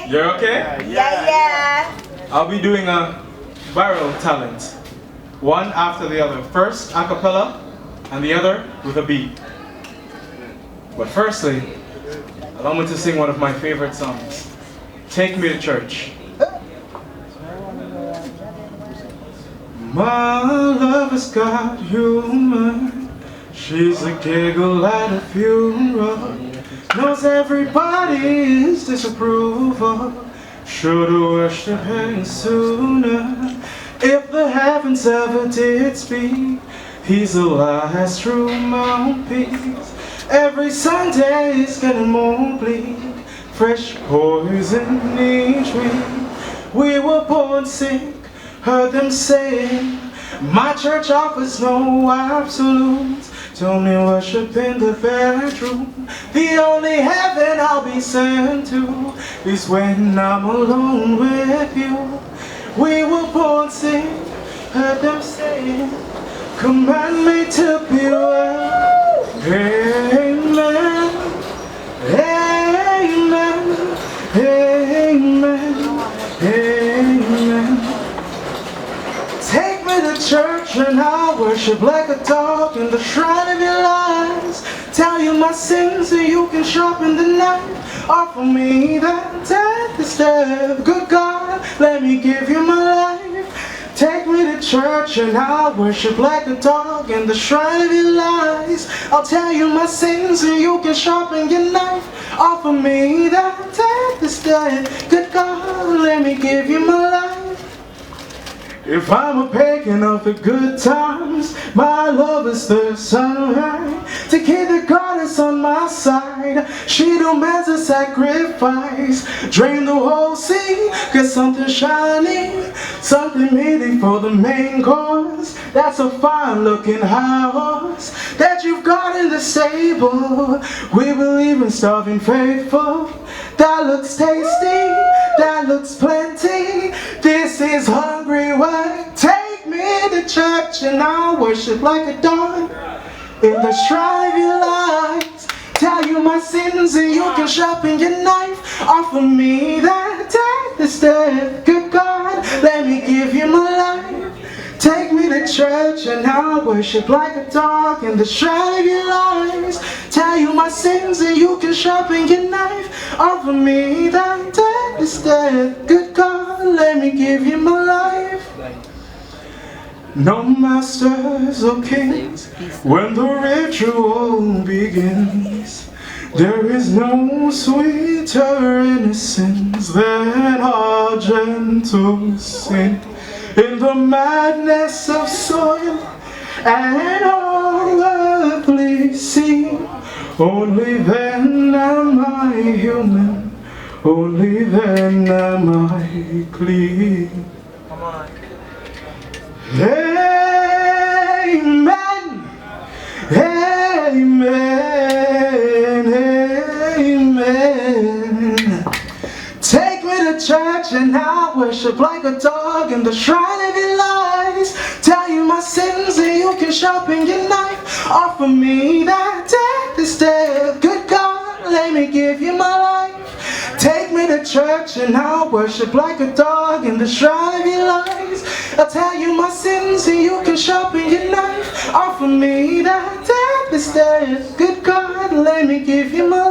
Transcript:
You're okay? Yeah. I'll be doing a viral talent. One after the other. First a cappella and the other with a beat. But firstly, allow me to sing one of my favorite songs. Take Me to Church. My love has got humor. She's a giggle at a funeral. Knows everybody's disapproval. Should've worshipped him sooner. If the heavens ever did speak, he's the last true mouthpiece. Every Sunday is getting more bleak. Fresh poison each week. We were born sick. Heard them saying, my church offers no absolutes. Only worship in the bedroom. The only heaven I'll be sent to is when I'm alone with you. We were born sick. Heard them saying, command me to be well. Amen. Amen. Amen. Amen. Take me to church and I'll worship like a dog in the shrine of your lies. Tell you my sins so you can sharpen the knife. Offer me that death instead. Good God, let me give you my life. Take me to church and I'll worship like a dog in the shrine of your lies. I'll tell you my sins so you can sharpen your knife. Offer me that death instead. Good God, let me give you my life. If I'm a pagan of the good times, my love is the sunlight. To keep the goddess on my side, she demands a sacrifice. Drain the whole sea, get something shiny, something meaty for the main course. That's a fine looking house that you've got in the stable. We believe in starving faithful. That looks tasty, that looks plenty. This is hungry work. Take me to church and I'll worship like a dog in the shrine of your lives. Tell you my sins and you can sharpen your knife. Offer me that death instead. Good God, let me give you my life. Take me to church and I'll worship like a dog in the shrine of your lives. Tell you my sins and you can sharpen your knife. Offer me that death instead. Good God, let me give you my life. No masters or kings when the ritual begins. There is no sweeter innocence than our gentle sin. In the madness of soil and all earthly scene, only then am I human, only then am I clean. Come on. Amen. Amen. Amen. Take me to church and I'll worship like a dog in the shrine of your lies. Tell you my sins and you can sharpen your knife. Offer me that death instead. Good God, let me give you my life. Take me to church and I'll worship like a dog in the shrine of your lies. I'll tell you my sins and you can sharpen your knife. Offer me that death instead. Good God, let me give you my life.